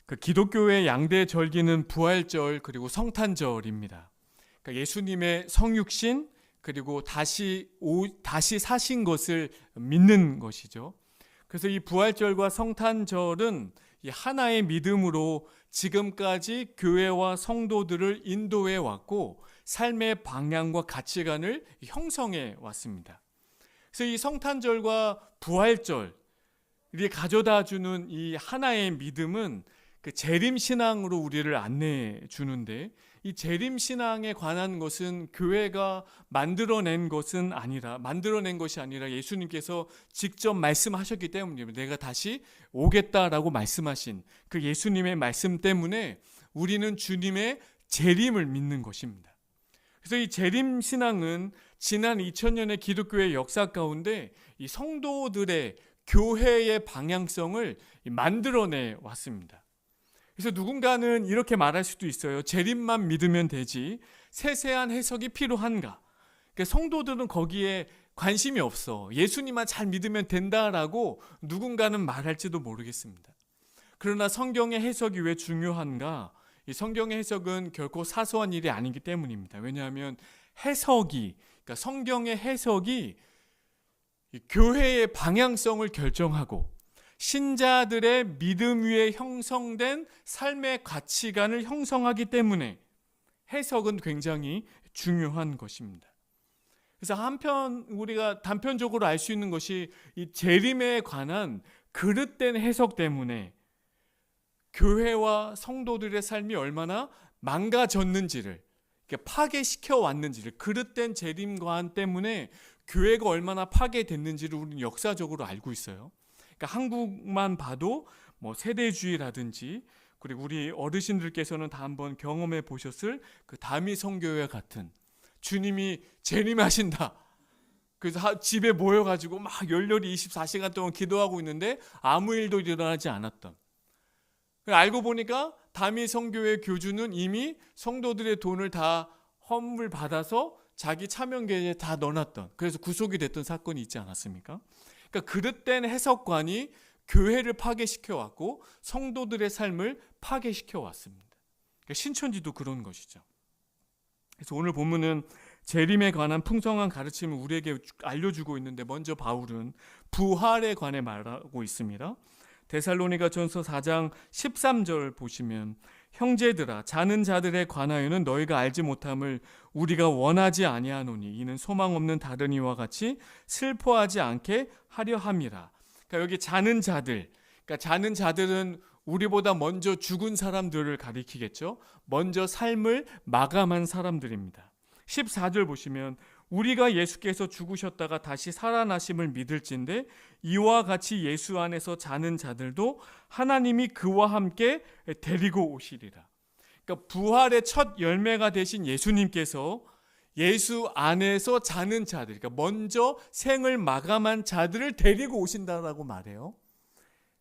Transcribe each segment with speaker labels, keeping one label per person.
Speaker 1: 그 기독교의 양대 절기는 부활절 그리고 성탄절입니다. 그러니까 예수님의 성육신 그리고 다시 사신 것을 믿는 것이죠. 그래서 이 부활절과 성탄절은 이 하나의 믿음으로 지금까지 교회와 성도들을 인도해 왔고 삶의 방향과 가치관을 형성해 왔습니다. 그래서 이 성탄절과 부활절이 가져다 주는 이 하나의 믿음은 그 재림신앙으로 우리를 안내해 주는데, 이 재림신앙에 관한 것은 교회가 만들어낸 것이 아니라 예수님께서 직접 말씀하셨기 때문입니다. 내가 다시 오겠다라고 말씀하신 그 예수님의 말씀 때문에 우리는 주님의 재림을 믿는 것입니다. 그래서 이 재림신앙은 지난 2000년의 기독교의 역사 가운데 이 성도들의 교회의 방향성을 만들어내 왔습니다. 그래서 누군가는 이렇게 말할 수도 있어요. 재림만 믿으면 되지 세세한 해석이 필요한가? 그러니까 성도들은 거기에 관심이 없어. 예수님만 잘 믿으면 된다라고 누군가는 말할지도 모르겠습니다. 그러나 성경의 해석이 왜 중요한가? 이 성경의 해석은 결코 사소한 일이 아니기 때문입니다. 왜냐하면 그러니까 성경의 해석이 교회의 방향성을 결정하고 신자들의 믿음 위에 형성된 삶의 가치관을 형성하기 때문에 해석은 굉장히 중요한 것입니다. 그래서 한편 우리가 단편적으로 알 수 있는 것이 이 재림에 관한 그릇된 해석 때문에 교회와 성도들의 삶이 얼마나 망가졌는지를, 파괴시켜 왔는지를, 그릇된 재림관 때문에 교회가 얼마나 파괴됐는지를 우리는 역사적으로 알고 있어요. 그러니까 한국만 봐도 세대주의라든지, 그리고 우리 어르신들께서는 다 한번 경험해 보셨을 그 다미 선교회 같은, 주님이 재림하신다, 그래서 집에 모여가지고 막 열렬히 24시간 동안 기도하고 있는데 아무 일도 일어나지 않았던, 알고 보니까 다미 선교회 교주는 이미 성도들의 돈을 다 헌물 받아서 자기 차명계에 다 넣어놨던, 그래서 구속이 됐던 사건이 있지 않았습니까? 그러니까 그릇된 해석관이 교회를 파괴시켜 왔고 성도들의 삶을 파괴시켜 왔습니다. 그러니까 신천지도 그런 것이죠. 그래서 오늘 본문은 재림에 관한 풍성한 가르침을 우리에게 알려주고 있는데, 먼저 바울은 부활에 관해 말하고 있습니다. 데살로니가전서 4장 13절 보시면, 형제들아 자는 자들에 관하여는 너희가 알지 못함을 우리가 원하지 아니하노니 이는 소망 없는 다른 이와 같이 슬퍼하지 않게 하려 함이라. 그러니까 여기 자는 자들, 그러니까 자는 자들은 우리보다 먼저 죽은 사람들을 가리키겠죠. 먼저 삶을 마감한 사람들입니다. 14절 보시면, 우리가 예수께서 죽으셨다가 다시 살아나심을 믿을진데 이와 같이 예수 안에서 자는 자들도 하나님이 그와 함께 데리고 오시리라. 그러니까 부활의 첫 열매가 되신 예수님께서 예수 안에서 자는 자들, 그러니까 먼저 생을 마감한 자들을 데리고 오신다라고 말해요.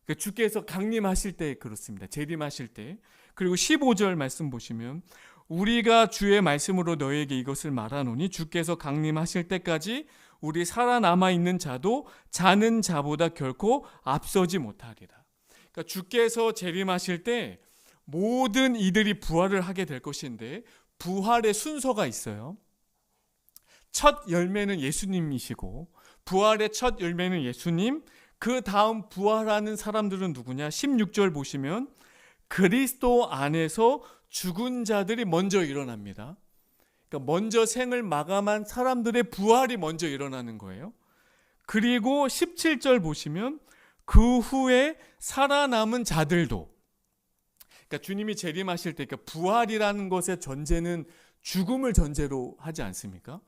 Speaker 1: 그러니까 주께서 강림하실 때 그렇습니다. 재림하실 때. 그리고 15절 말씀 보시면, 우리가 주의 말씀으로 너희에게 이것을 말하노니 주께서 강림하실 때까지 우리 살아남아 있는 자도 자는 자보다 결코 앞서지 못하리라. 그러니까 주께서 재림하실 때 모든 이들이 부활을 하게 될 것인데, 부활의 순서가 있어요. 첫 열매는 예수님이시고, 부활의 첫 열매는 예수님, 그 다음 부활하는 사람들은 누구냐? 16절 보시면 그리스도 안에서 죽은 자들이 먼저 일어납니다. 그러니까 먼저 생을 마감한 사람들의 부활이 먼저 일어나는 거예요. 그리고 17절 보시면 그 후에 살아남은 자들도, 그러니까 주님이 재림하실 때, 그러니까 부활이라는 것의 전제는 죽음을 전제로 하지 않습니까?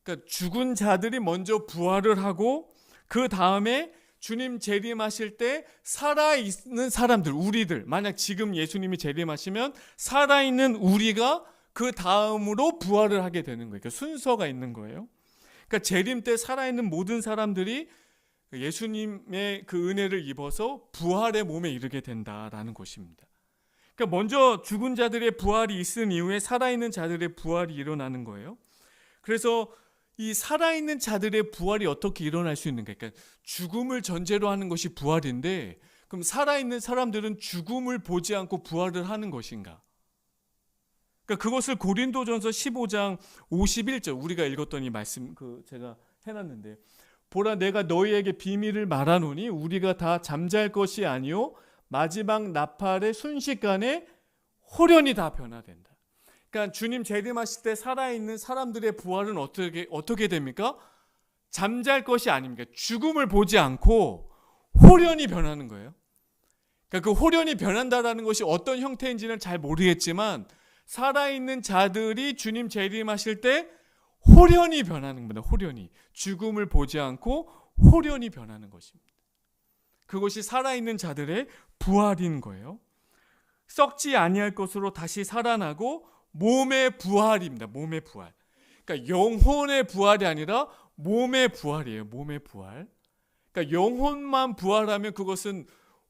Speaker 1: 그러니까 죽은 자들이 먼저 부활을 하고 그 다음에 주님 재림하실 때 살아있는 사람들, 우리들, 만약 지금 예수님이 재림하시면 살아있는 우리가 그 다음으로 부활을 하게 되는 거예요. 그러니까 순서가 있는 거예요. 그러니까 재림 때 살아있는 모든 사람들이 예수님의 그 은혜를 입어서 부활의 몸에 이르게 된다라는 것입니다. 그러니까 먼저 죽은 자들의 부활이 있은 이후에 살아있는 자들의 부활이 일어나는 거예요. 그래서 이 살아있는 자들의 부활이 어떻게 일어날 수 있는가? 그러니까 죽음을 전제로 하는 것이 부활인데, 그럼 살아있는 사람들은 죽음을 보지 않고 부활을 하는 것인가? 그러니까 그것을 고린도전서 15장 51절 우리가 읽었던 이 말씀 제가 해놨는데, 보라 내가 너희에게 비밀을 말하노니 우리가 다 잠잘 것이 아니요 마지막 나팔의 순식간에 호련히 다 변화된다. 그러니까 주님 재림하실 때 살아있는 사람들의 부활은 어떻게 됩니까? 잠잘 것이 아닙니까? 죽음을 보지 않고 호련히 변하는 거예요. 그러니까 그 호련히 변한다라는 것이 어떤 형태인지는 잘 모르겠지만 살아있는 자들이 주님 재림하실 때 호련히 변하는 겁니다. 호련히. 죽음을 보지 않고 호련히 변하는 것입니다. 그것이 살아있는 자들의 부활인 거예요. 썩지 아니할 것으로 다시 살아나고 몸의 부활입니다. 몸의 부활. 그러니까 영혼의 부활이 아니라 몸의 부활이에요. 몸의 부활. 그러니까 영혼만 부활하면 그것은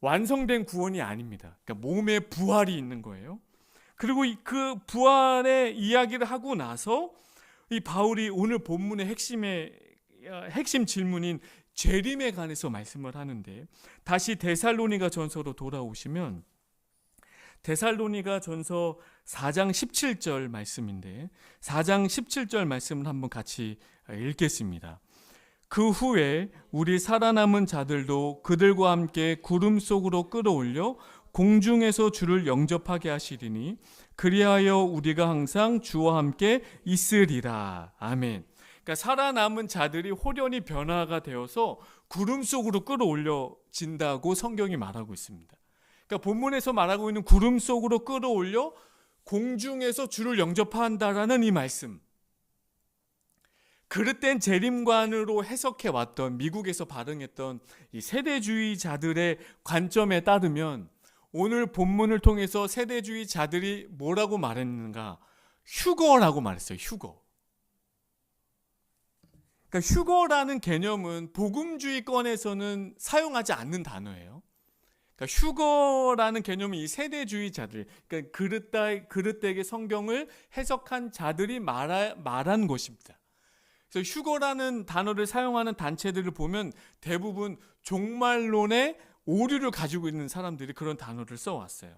Speaker 1: 완성된 구원이 아닙니다. 그러니까 몸의 부활이 있는 거예요. 그리고 그 부활의 이야기를 하고 나서 이 바울이 오늘 본문의 핵심 질문인 재림에 관해서 말씀을 하는데, 다시 데살로니가 전서로 돌아오시면 데살로니가 전서 4장 17절 말씀인데, 4장 17절 말씀을 한번 같이 읽겠습니다. 그 후에 우리 살아남은 자들도 그들과 함께 구름 속으로 끌어올려 공중에서 주를 영접하게 하시리니 그리하여 우리가 항상 주와 함께 있으리라. 아멘. 그러니까 살아남은 자들이 호련히 변화가 되어서 구름 속으로 끌어올려진다고 성경이 말하고 있습니다. 그러니까 본문에서 말하고 있는 구름 속으로 끌어올려 공중에서 주를 영접한다라는 이 말씀, 그릇된 재림관으로 해석해 왔던 미국에서 발행했던 이 세대주의자들의 관점에 따르면 오늘 본문을 통해서 세대주의자들이 뭐라고 말했는가? 휴거라고 말했어요. 휴거. 그러니까 휴거라는 개념은 복음주의권에서는 사용하지 않는 단어예요. 그러니까 휴거라는 개념은 이 세대주의자들, 그러니까 그릇되게 성경을 해석한 자들이 말한 것입니다. 그래서 휴거라는 단어를 사용하는 단체들을 보면 대부분 종말론의 오류를 가지고 있는 사람들이 그런 단어를 써왔어요.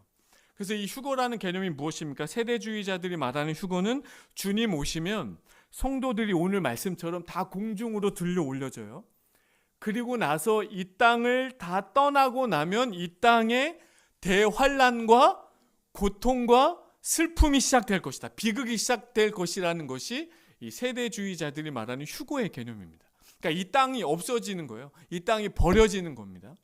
Speaker 1: 그래서 이 휴거라는 개념이 무엇입니까? 세대주의자들이 말하는 휴거는 주님 오시면 성도들이 오늘 말씀처럼 다 공중으로 들려 올려져요. 그리고 나서 이 땅을 다 떠나고 나면 이 땅에 대환란과 고통과 슬픔이 시작될 것이다. 비극이 시작될 것이라는 것이 이 세대주의자들이 말하는 휴거의 개념입니다. 그러니까 이 땅이 없어지는 거예요. 이 땅이 버려지는 겁니다.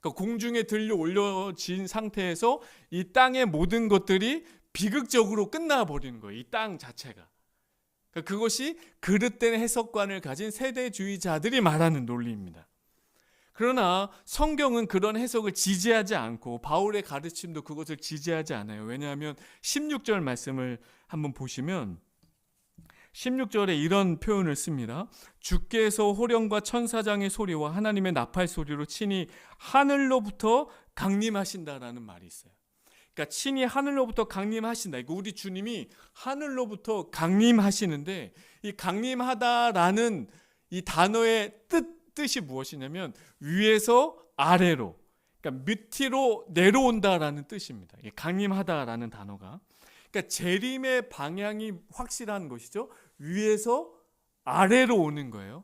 Speaker 1: 그러니까 공중에 들려 올려진 상태에서 이 땅의 모든 것들이 비극적으로 끝나버리는 거예요. 이 땅 자체가. 그러니까 그것이 그릇된 해석관을 가진 세대주의자들이 말하는 논리입니다. 그러나 성경은 그런 해석을 지지하지 않고 바울의 가르침도 그것을 지지하지 않아요. 왜냐하면 16절 말씀을 한번 보시면 16절에 이런 표현을 씁니다. 주께서 호령과 천사장의 소리와 하나님의 나팔 소리로 친히 하늘로부터 강림하신다라는 말이 있어요. 그러니까 친히 하늘로부터 강림하신다. 이거 우리 주님이 하늘로부터 강림하시는데, 이 강림하다라는 이 단어의 뜻이 무엇이냐면 위에서 아래로, 그러니까 밑으로 내려온다라는 뜻입니다. 이 강림하다라는 단어가. 그러니까 재림의 방향이 확실한 것이죠. 위에서 아래로 오는 거예요.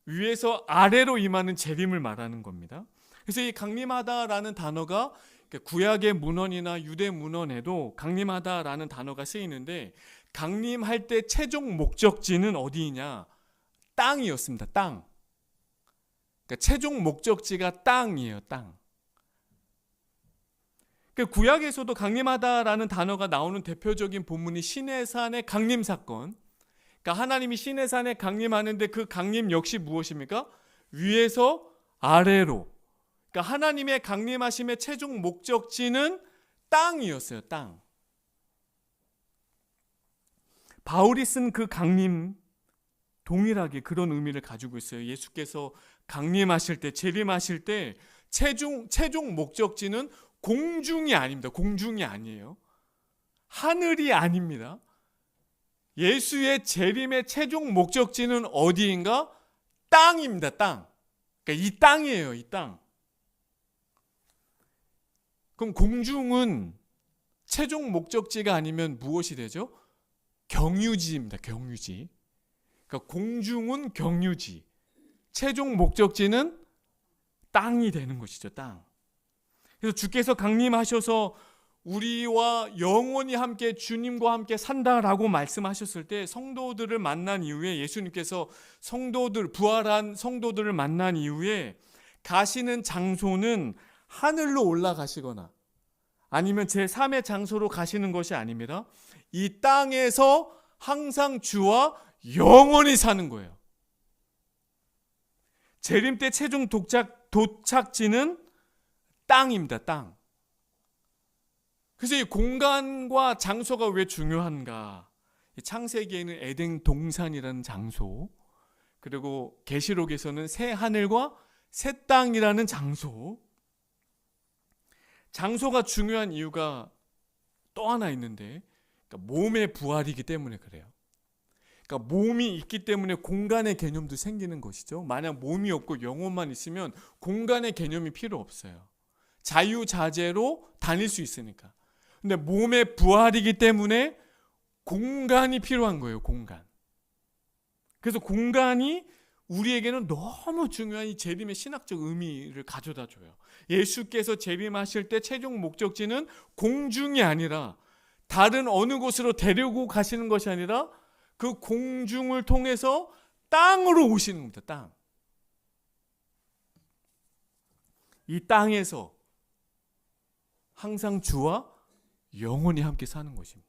Speaker 1: 위에서 아래로 임하는 재림을 말하는 겁니다. 그래서 이 강림하다라는 단어가 구약의 문헌이나 유대 문헌에도 강림하다라는 단어가 쓰이는데, 강림할 때 최종 목적지는 어디이냐? 땅이었습니다. 땅. 그러니까 최종 목적지가 땅이에요. 땅. 구약에서도 강림하다라는 단어가 나오는 대표적인 본문이 시내산의 강림 사건. 그러니까 하나님이 시내산에 강림하는데 그 강림 역시 무엇입니까? 위에서 아래로. 그러니까 하나님의 강림하심의 최종 목적지는 땅이었어요. 땅. 바울이 쓴 그 강림 동일하게 그런 의미를 가지고 있어요. 예수께서 강림하실 때, 재림하실 때 최종 목적지는 공중이 아닙니다. 공중이 아니에요. 하늘이 아닙니다. 예수의 재림의 최종 목적지는 어디인가? 땅입니다. 땅. 그러니까 이 땅이에요. 이 땅. 그럼 공중은 최종 목적지가 아니면 무엇이 되죠? 경유지입니다. 경유지. 그러니까 공중은 경유지, 최종 목적지는 땅이 되는 것이죠. 땅. 그래서 주께서 강림하셔서 우리와 영원히 함께 주님과 함께 산다라고 말씀하셨을 때 성도들을 만난 이후에 예수님께서 부활한 성도들을 만난 이후에 가시는 장소는 하늘로 올라가시거나 아니면 제3의 장소로 가시는 것이 아닙니다. 이 땅에서 항상 주와 영원히 사는 거예요. 재림 때 최종 도착지는 땅입니다. 땅. 그래서 이 공간과 장소가 왜 중요한가? 창세기에는 에덴 동산이라는 장소, 그리고 계시록에서는 새 하늘과 새 땅이라는 장소. 장소가 중요한 이유가 또 하나 있는데, 그러니까 몸의 부활이기 때문에 그래요. 그러니까 몸이 있기 때문에 공간의 개념도 생기는 것이죠. 만약 몸이 없고 영혼만 있으면 공간의 개념이 필요 없어요. 자유자재로 다닐 수 있으니까. 근데 몸의 부활이기 때문에 공간이 필요한 거예요. 공간. 그래서 공간이 우리에게는 너무 중요한 이 재림의 신학적 의미를 가져다 줘요. 예수께서 재림하실 때 최종 목적지는 공중이 아니라 다른 어느 곳으로 데리고 가시는 것이 아니라 그 공중을 통해서 땅으로 오시는 겁니다. 땅. 이 땅에서 항상 주와 영원히 함께 사는 것입니다.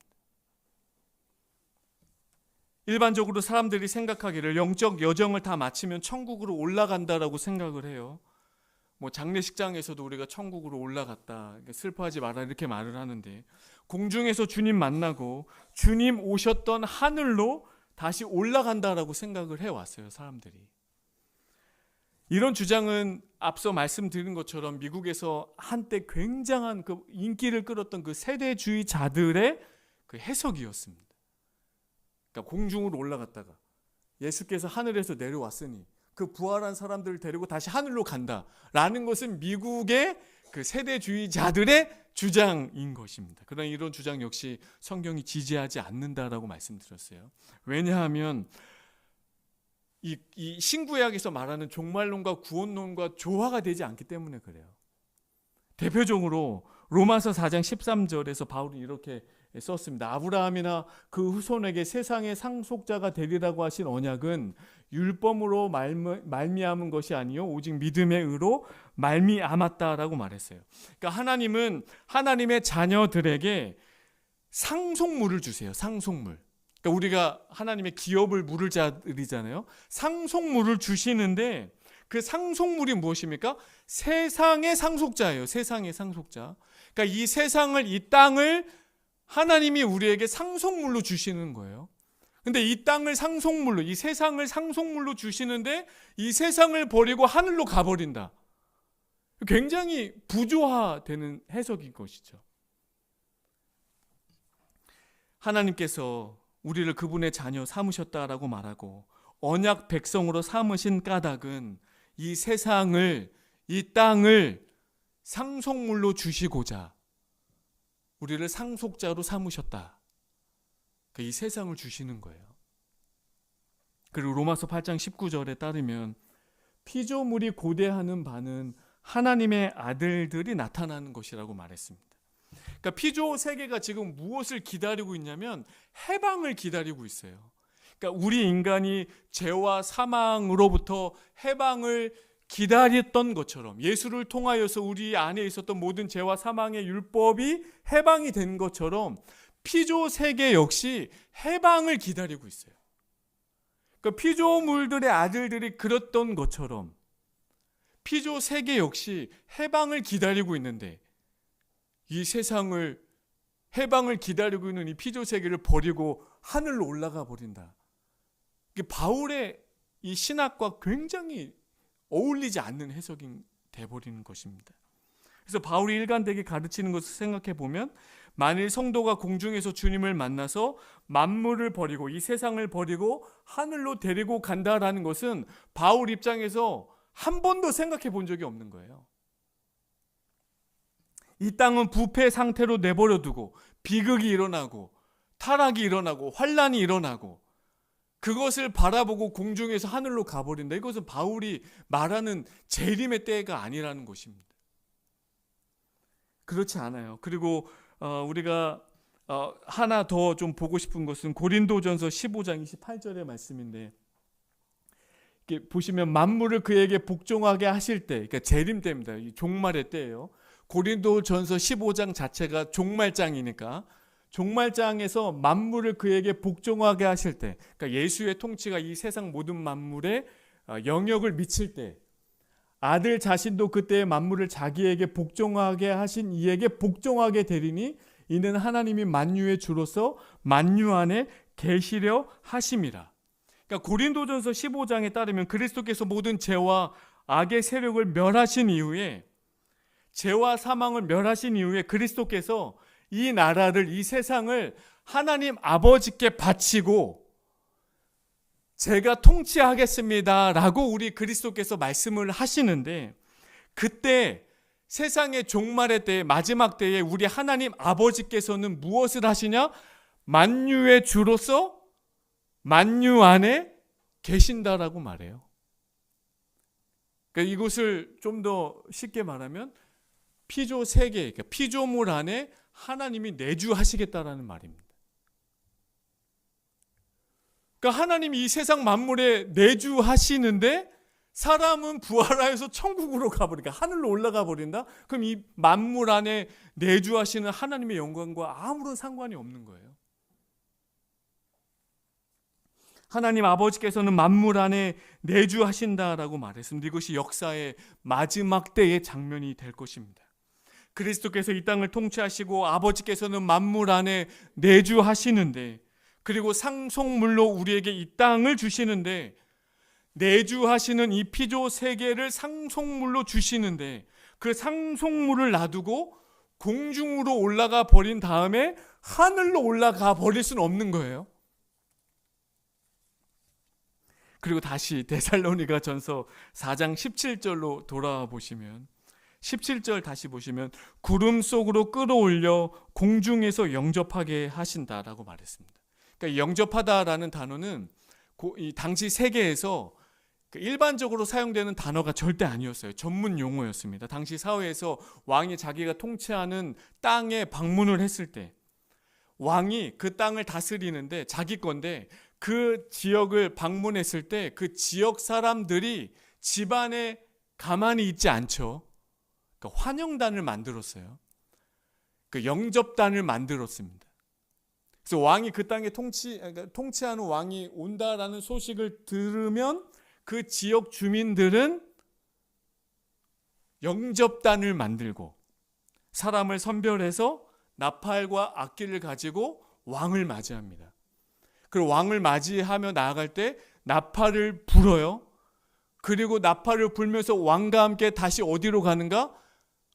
Speaker 1: 일반적으로 사람들이 생각하기를 영적 여정을 다 마치면 천국으로 올라간다라고 생각을 해요. 장례식장에서도 우리가 천국으로 올라갔다, 슬퍼하지 마라 이렇게 말을 하는데, 공중에서 주님 만나고 주님 오셨던 하늘로 다시 올라간다라고 생각을 해왔어요. 사람들이. 이런 주장은 앞서 말씀드린 것처럼 미국에서 한때 굉장한 그 인기를 끌었던 그 세대주의자들의 그 해석이었습니다. 그러니까 공중으로 올라갔다가 예수께서 하늘에서 내려왔으니 그 부활한 사람들을 데리고 다시 하늘로 간다라는 것은 미국의 그 세대주의자들의 주장인 것입니다. 그러나 이런 주장 역시 성경이 지지하지 않는다라고 말씀드렸어요. 왜냐하면 이 신구약에서 말하는 종말론과 구원론과 조화가 되지 않기 때문에 그래요. 대표적으로 로마서 4장 13절에서 바울이 이렇게 썼습니다. 아브라함이나 그 후손에게 세상의 상속자가 되리라고 하신 언약은 율법으로 말미암은 것이 아니요 오직 믿음의 의로 말미암았다라고 말했어요. 그러니까 하나님은 하나님의 자녀들에게 상속물을 주세요. 상속물. 그러니까 우리가 하나님의 기업을 물을 자들이잖아요. 상속물을 주시는데 그 상속물이 무엇입니까? 세상의 상속자예요. 세상의 상속자. 그러니까 이 세상을, 이 땅을 하나님이 우리에게 상속물로 주시는 거예요. 근데 이 땅을 상속물로, 이 세상을 상속물로 주시는데 이 세상을 버리고 하늘로 가버린다. 굉장히 부조화되는 해석인 것이죠. 하나님께서 우리를 그분의 자녀 삼으셨다라고 말하고 언약 백성으로 삼으신 까닭은 이 세상을, 이 땅을 상속물로 주시고자 우리를 상속자로 삼으셨다. 이 세상을 주시는 거예요. 그리고 로마서 8장 19절에 따르면 피조물이 고대하는 바는 하나님의 아들들이 나타나는 것이라고 말했습니다. 그러니까 피조 세계가 지금 무엇을 기다리고 있냐면 해방을 기다리고 있어요. 그러니까 우리 인간이 죄와 사망으로부터 해방을 기다렸던 것처럼 예수를 통하여서 우리 안에 있었던 모든 죄와 사망의 율법이 해방이 된 것처럼 피조 세계 역시 해방을 기다리고 있어요. 그러니까 피조물들의 아들들이 그랬던 것처럼 피조 세계 역시 해방을 기다리고 있는데 이 세상을 해방을 기다리고 있는 이 피조 세계를 버리고 하늘로 올라가 버린다. 이게 바울의 이 신학과 굉장히 어울리지 않는 해석이 돼버리는 것입니다. 그래서 바울이 일관되게 가르치는 것을 생각해 보면 만일 성도가 공중에서 주님을 만나서 만물을 버리고 이 세상을 버리고 하늘로 데리고 간다라는 것은 바울 입장에서 한 번도 생각해 본 적이 없는 거예요. 이 땅은 부패 상태로 내버려 두고 비극이 일어나고 타락이 일어나고 환란이 일어나고 그것을 바라보고 공중에서 하늘로 가버린다. 이것은 바울이 말하는 재림의 때가 아니라는 것입니다. 그렇지 않아요. 그리고 우리가 하나 더 좀 보고 싶은 것은 고린도전서 15장 28절의 말씀인데, 이렇게 보시면 만물을 그에게 복종하게 하실 때, 그러니까 재림 때입니다. 이 종말의 때예요. 고린도전서 15장 자체가 종말장이니까 종말장에서 만물을 그에게 복종하게 하실 때, 그러니까 예수의 통치가 이 세상 모든 만물에 영역을 미칠 때, 아들 자신도 그때의 만물을 자기에게 복종하게 하신 이에게 복종하게 되리니 이는 하나님이 만유의 주로서 만유 안에 계시려 하심이라. 그러니까 고린도전서 15장에 따르면 그리스도께서 모든 죄와 악의 세력을 멸하신 이후에, 죄와 사망을 멸하신 이후에 그리스도께서 이 나라를, 이 세상을 하나님 아버지께 바치고 제가 통치하겠습니다 라고 우리 그리스도께서 말씀을 하시는데, 그때 세상의 종말의 때에, 마지막 때에 우리 하나님 아버지께서는 무엇을 하시냐? 만유의 주로서 만유 안에 계신다라고 말해요. 그러니까 이것을 좀 더 쉽게 말하면 피조 세계, 그러니까 피조물 안에 하나님이 내주하시겠다라는 말입니다. 그러니까 하나님이 이 세상 만물에 내주하시는데 사람은 부활하여서 천국으로 가버리니까, 하늘로 올라가 버린다? 그럼 이 만물 안에 내주하시는 하나님의 영광과 아무런 상관이 없는 거예요. 하나님 아버지께서는 만물 안에 내주하신다라고 말했습니다. 이것이 역사의 마지막 때의 장면이 될 것입니다. 그리스도께서 이 땅을 통치하시고 아버지께서는 만물 안에 내주하시는데, 그리고 상속물로 우리에게 이 땅을 주시는데, 내주하시는 이 피조 세계를 상속물로 주시는데, 그 상속물을 놔두고 공중으로 올라가 버린 다음에 하늘로 올라가 버릴 수는 없는 거예요. 그리고 다시 데살로니가 전서 4장 17절로 돌아와 보시면, 17절 다시 보시면 구름 속으로 끌어올려 공중에서 영접하게 하신다라고 말했습니다. 그러니까 영접하다라는 단어는 이 당시 세계에서 일반적으로 사용되는 단어가 절대 아니었어요. 전문 용어였습니다. 당시 사회에서 왕이 자기가 통치하는 땅에 방문을 했을 때, 왕이 그 땅을 다스리는데 자기 건데, 그 지역을 방문했을 때 그 지역 사람들이 집안에 가만히 있지 않죠. 그러니까 환영단을 만들었어요. 그 영접단을 만들었습니다. 그래서 왕이 그 땅에 통치하는 왕이 온다라는 소식을 들으면 그 지역 주민들은 영접단을 만들고 사람을 선별해서 나팔과 악기를 가지고 왕을 맞이합니다. 그리고 왕을 맞이하며 나아갈 때 나팔을 불어요. 그리고 나팔을 불면서 왕과 함께 다시 어디로 가는가?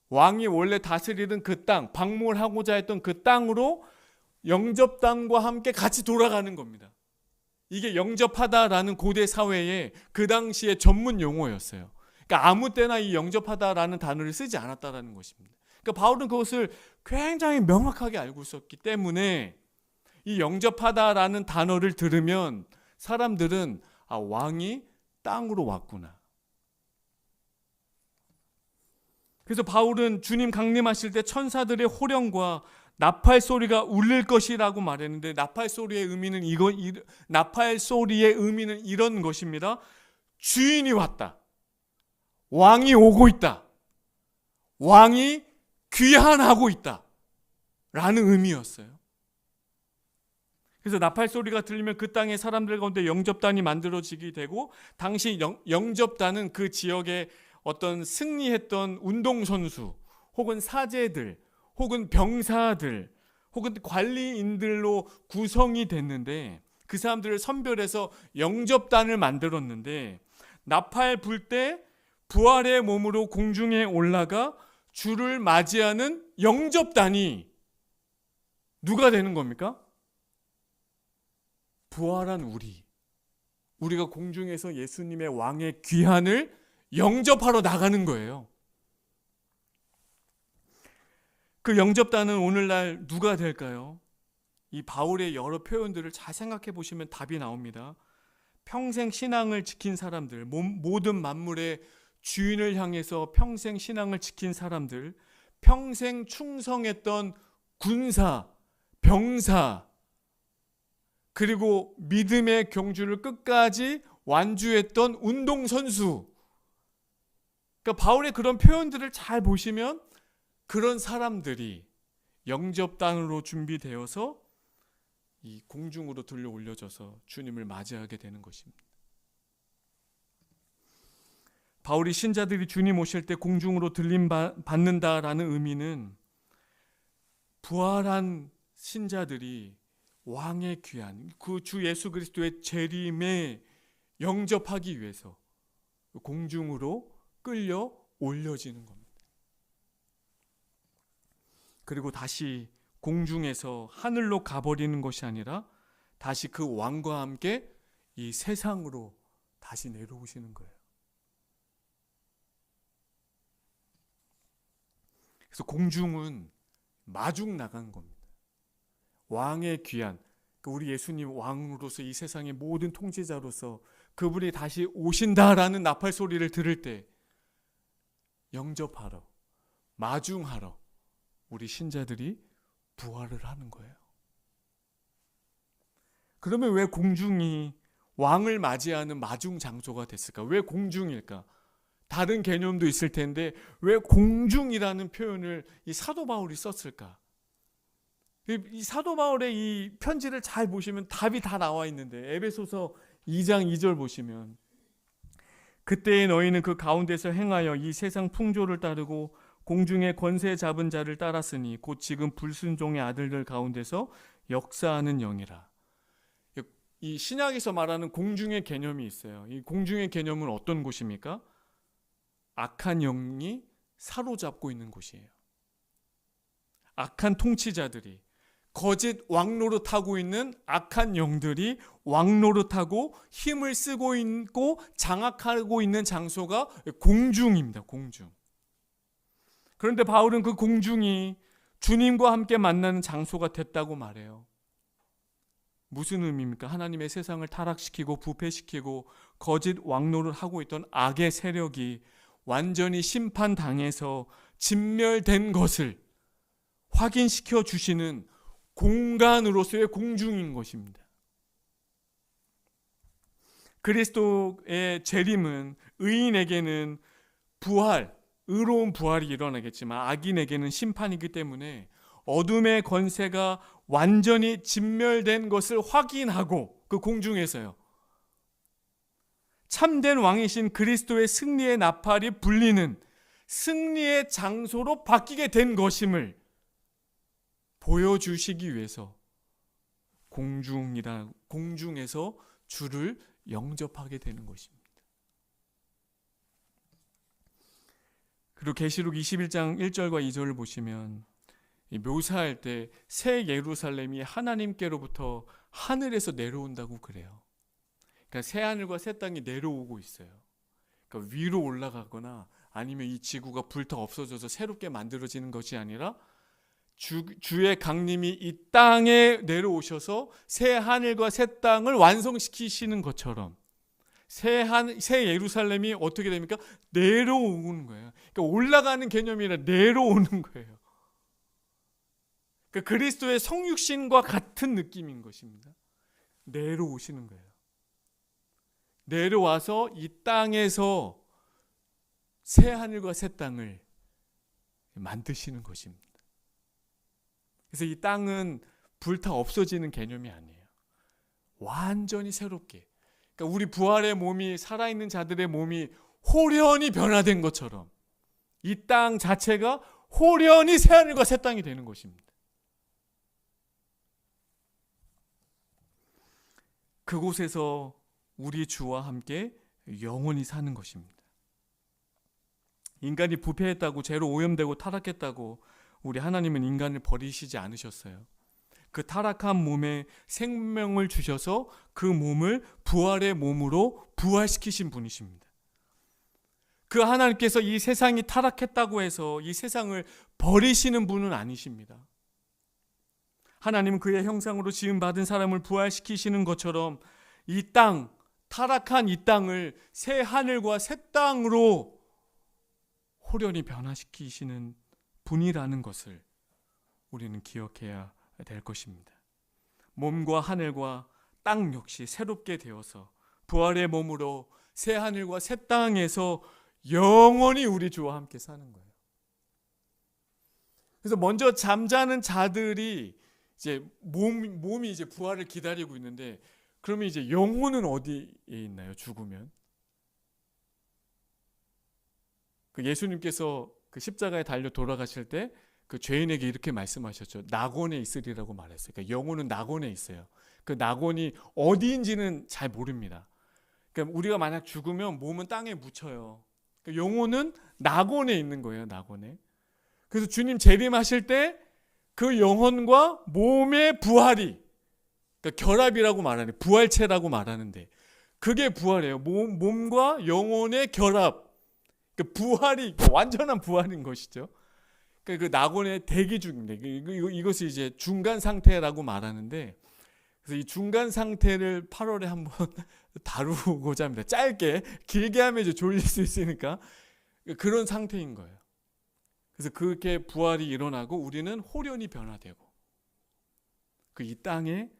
Speaker 1: 왕이 원래 다스리던 그 땅, 방문하고자 했던 그 땅으로 영접단과 함께 같이 돌아가는 겁니다. 이게 영접하다라는 고대 사회의 그 당시의 전문 용어였어요. 그러니까 아무 때나 이 영접하다라는 단어를 쓰지 않았다라는 것입니다. 그러니까 바울은 그것을 굉장히 명확하게 알고 있었기 때문에 이 영접하다라는 단어를 들으면 사람들은 왕이 땅으로 왔구나. 그래서 바울은 주님 강림하실 때 천사들의 호령과 나팔 소리가 울릴 것이라고 말했는데, 나팔 소리의 의미는 이런 것입니다. 주인이 왔다. 왕이 오고 있다. 왕이 귀환하고 있다. 라는 의미였어요. 그래서 나팔 소리가 들리면 그 땅의 사람들 가운데 영접단이 만들어지게 되고, 당시 영접단은 그 지역에 어떤 승리했던 운동선수 혹은 사제들 혹은 병사들 혹은 관리인들로 구성이 됐는데, 그 사람들을 선별해서 영접단을 만들었는데, 나팔 불 때 부활의 몸으로 공중에 올라가 주를 맞이하는 영접단이 누가 되는 겁니까? 부활한 우리가 공중에서 예수님의 왕의 귀환을 영접하러 나가는 거예요. 그 영접단은 오늘날 누가 될까요? 이 바울의 여러 표현들을 잘 생각해 보시면 답이 나옵니다. 평생 신앙을 지킨 사람들, 모든 만물의 주인을 향해서 평생 신앙을 지킨 사람들, 평생 충성했던 군사, 병사, 그리고 믿음의 경주를 끝까지 완주했던 운동선수. 그러니까 바울의 그런 표현들을 잘 보시면 그런 사람들이 영접단으로 준비되어서 이 공중으로 들려 올려져서 주님을 맞이하게 되는 것입니다. 바울이 신자들이 주님 오실 때 공중으로 들림 받는다라는 의미는 부활한 신자들이 왕의 귀한 그 주 예수 그리스도의 재림에 영접하기 위해서 공중으로 끌려 올려지는 겁니다. 그리고 다시 공중에서 하늘로 가버리는 것이 아니라 다시 그 왕과 함께 이 세상으로 다시 내려오시는 거예요. 그래서 공중은 마중 나간 겁니다. 왕의 귀한, 우리 예수님 왕으로서 이 세상의 모든 통치자로서 그분이 다시 오신다라는 나팔 소리를 들을 때 영접하러, 마중하러 우리 신자들이 부활을 하는 거예요. 그러면 왜 공중이 왕을 맞이하는 마중 장소가 됐을까? 왜 공중일까? 다른 개념도 있을 텐데 왜 공중이라는 표현을 이 사도 바울이 썼을까? 이 사도 바울의 이 편지를 잘 보시면 답이 다 나와 있는데 에베소서 2장 2절 보시면 그때에 너희는 그 가운데서 행하여 이 세상 풍조를 따르고 공중의 권세 잡은 자를 따랐으니 곧 지금 불순종의 아들들 가운데서 역사하는 영이라. 이 신약에서 말하는 공중의 개념이 있어요. 이 공중의 개념은 어떤 곳입니까? 악한 영이 사로잡고 있는 곳이에요. 악한 통치자들이 거짓 왕노릇하고 있는 악한 영들이 왕노릇하고 힘을 쓰고 있고 장악하고 있는 장소가 공중입니다. 공중. 그런데 바울은 그 공중이 주님과 함께 만나는 장소가 됐다고 말해요. 무슨 의미입니까? 하나님의 세상을 타락시키고 부패시키고 거짓 왕노릇하고 있던 악의 세력이 완전히 심판당해서 진멸된 것을 확인시켜 주시는 공간으로서의 공중인 것입니다. 그리스도의 재림은 의인에게는 부활, 의로운 부활이 일어나겠지만 악인에게는 심판이기 때문에 어둠의 권세가 완전히 진멸된 것을 확인하고 그 공중에서요. 참된 왕이신 그리스도의 승리의 나팔이 불리는 승리의 장소로 바뀌게 된 것임을 보여주시기 위해서 공중에서 주를 영접하게 되는 것입니다. 그리고 계시록 21장 1절과 2절을 보시면 묘사할 때 새 예루살렘이 하나님께로부터 하늘에서 내려온다고 그래요. 그러니까 새 하늘과 새 땅이 내려오고 있어요. 그러니까 위로 올라가거나 아니면 이 지구가 불타 없어져서 새롭게 만들어지는 것이 아니라 주의 강림이 이 땅에 내려오셔서 새 하늘과 새 땅을 완성시키시는 것처럼 새 예루살렘이 어떻게 됩니까? 내려오는 거예요. 그러니까 올라가는 개념이 아니라 내려오는 거예요. 그러니까 그리스도의 성육신과 같은 느낌인 것입니다. 내려오시는 거예요. 내려와서 이 땅에서 새 하늘과 새 땅을 만드시는 것입니다. 그래서 이 땅은 불타 없어지는 개념이 아니에요. 완전히 새롭게. 그러니까 우리 부활의 몸이 살아있는 자들의 몸이 홀연히 변화된 것처럼 이 땅 자체가 홀연히 새 하늘과 새 땅이 되는 것입니다. 그곳에서 우리 주와 함께 영원히 사는 것입니다. 인간이 부패했다고 죄로 오염되고 타락했다고 우리 하나님은 인간을 버리시지 않으셨어요. 그 타락한 몸에 생명을 주셔서 그 몸을 부활의 몸으로 부활시키신 분이십니다. 그 하나님께서 이 세상이 타락했다고 해서 이 세상을 버리시는 분은 아니십니다. 하나님은 그의 형상으로 지음받은 사람을 부활시키시는 것처럼 이 땅, 타락한 이 땅을 새 하늘과 새 땅으로 호련히 변화시키시는 분이라는 것을 우리는 기억해야 될 것입니다. 몸과 하늘과 땅 역시 새롭게 되어서 부활의 몸으로 새 하늘과 새 땅에서 영원히 우리 주와 함께 사는 거예요. 그래서 먼저 잠자는 자들이 이제 몸이 이제 부활을 기다리고 있는데, 그러면 이제 영혼은 어디에 있나요? 죽으면 그 예수님께서 그 십자가에 달려 돌아가실 때 그 죄인에게 이렇게 말씀하셨죠. 낙원에 있으리라고 말했어요. 그러니까 영혼은 낙원에 있어요. 그 낙원이 어디인지는 잘 모릅니다. 그러니까 우리가 만약 죽으면 몸은 땅에 묻혀요. 그러니까 영혼은 낙원에 있는 거예요. 낙원에. 그래서 주님 재림하실 때 그 영혼과 몸의 부활이, 그러니까 결합이라고 말하는, 부활체라고 말하는데 그게 부활이에요. 몸과 영혼의 결합. 그 부활이 완전한 부활인 것이죠. 그 낙원의 대기 중입니다. 이것이 이제 중간 상태라고 말하는데, 그래서 이 중간 상태를 8월에 한번 다루고자 합니다. 짧게, 길게 하면 이제 졸릴 수 있으니까 그런 상태인 거예요. 그래서 그렇게 부활이 일어나고 우리는 호련히 변화되고 그 이 땅에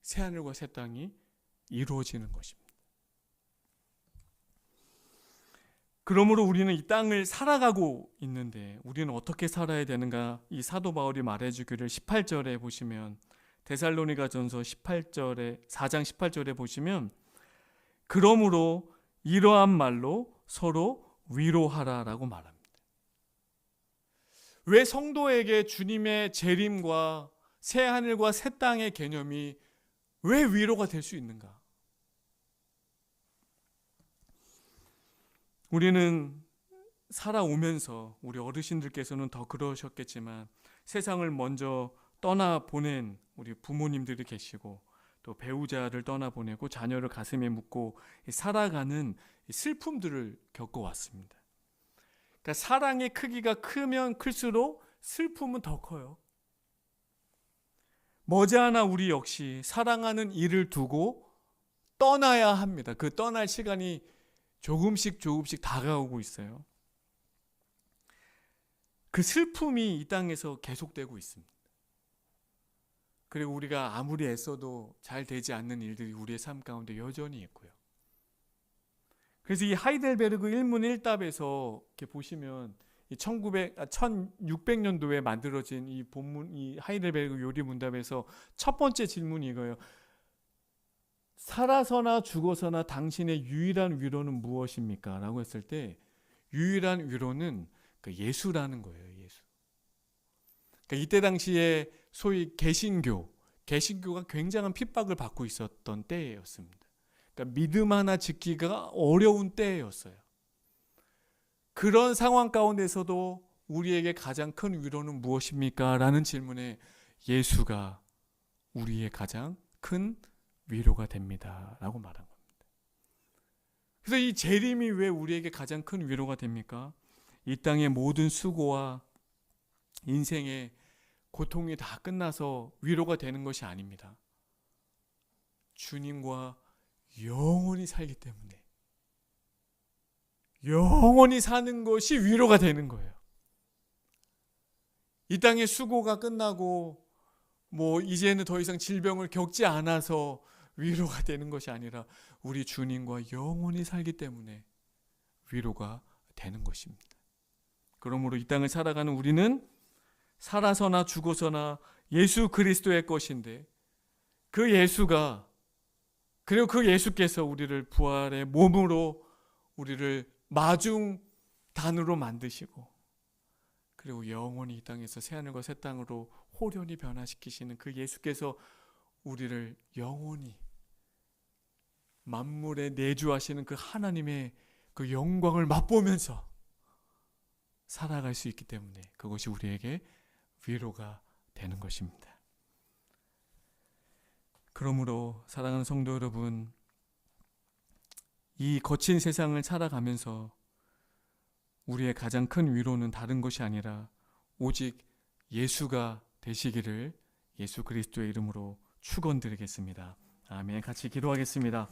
Speaker 1: 새 하늘과 새 땅이 이루어지는 것입니다. 그러므로 우리는 이 땅을 살아가고 있는데 우리는 어떻게 살아야 되는가? 이 사도 바울이 말해주기를 18절에 보시면, 데살로니가전서 4장 18절에 보시면, 그러므로 이러한 말로 서로 위로하라라고 말합니다. 왜 성도에게 주님의 재림과 새 하늘과 새 땅의 개념이 왜 위로가 될 수 있는가? 우리는 살아오면서, 우리 어르신들께서는 더 그러셨겠지만, 세상을 먼저 떠나보낸 우리 부모님들이 계시고, 또 배우자를 떠나보내고 자녀를 가슴에 묻고 살아가는 슬픔들을 겪어왔습니다. 그러니까 사랑의 크기가 크면 클수록 슬픔은 더 커요. 머지않아 우리 역시 사랑하는 이를 두고 떠나야 합니다. 그 떠날 시간이 조금씩 다가오고 있어요. 그 슬픔이 이 땅에서 계속되고 있습니다. 그리고 우리가 아무리 애써도 잘 되지 않는 일들이 우리의 삶 가운데 여전히 있고요. 그래서 이 하이델베르그 일문일답에서 이렇게 보시면 1600년도에 만들어진 이 본문, 이 하이델베르그 요리문답에서 첫 번째 질문이 이거예요. 살아서나 죽어서나 당신의 유일한 위로는 무엇입니까? 라고 했을 때 유일한 위로는 그 예수라는 거예요. 예수. 그러니까 이때 당시에 소위 개신교가 굉장한 핍박을 받고 있었던 때였습니다. 그러니까 믿음 하나 지키기가 어려운 때였어요. 그런 상황 가운데서도 우리에게 가장 큰 위로는 무엇입니까? 라는 질문에 예수가 우리의 가장 큰 위로가 됩니다. 라고 말한 겁니다. 그래서 이 재림이 왜 우리에게 가장 큰 위로가 됩니까? 이 땅의 모든 수고와 인생의 고통이 다 끝나서 위로가 되는 것이 아닙니다. 주님과 영원히 살기 때문에 영원히 사는 것이 위로가 되는 거예요. 이 땅의 수고가 끝나고 이제는 더 이상 질병을 겪지 않아서 위로가 되는 것이 아니라 우리 주님과 영원히 살기 때문에 위로가 되는 것입니다. 그러므로 이 땅을 살아가는 우리는 살아서나 죽어서나 예수 그리스도의 것인데, 그 예수가, 그리고 그 예수께서 우리를 부활의 몸으로 우리를 마중단으로 만드시고, 그리고 영원히 이 땅에서 새하늘과 새 땅으로 호련히 변화시키시는 그 예수께서 우리를 영원히 만물에 내주하시는 그 하나님의 그 영광을 맛보면서 살아갈 수 있기 때문에 그것이 우리에게 위로가 되는 것입니다. 그러므로 사랑하는 성도 여러분, 이 거친 세상을 살아가면서 우리의 가장 큰 위로는 다른 것이 아니라 오직 예수가 되시기를 예수 그리스도의 이름으로 축원드리겠습니다. 아멘. 같이 기도하겠습니다.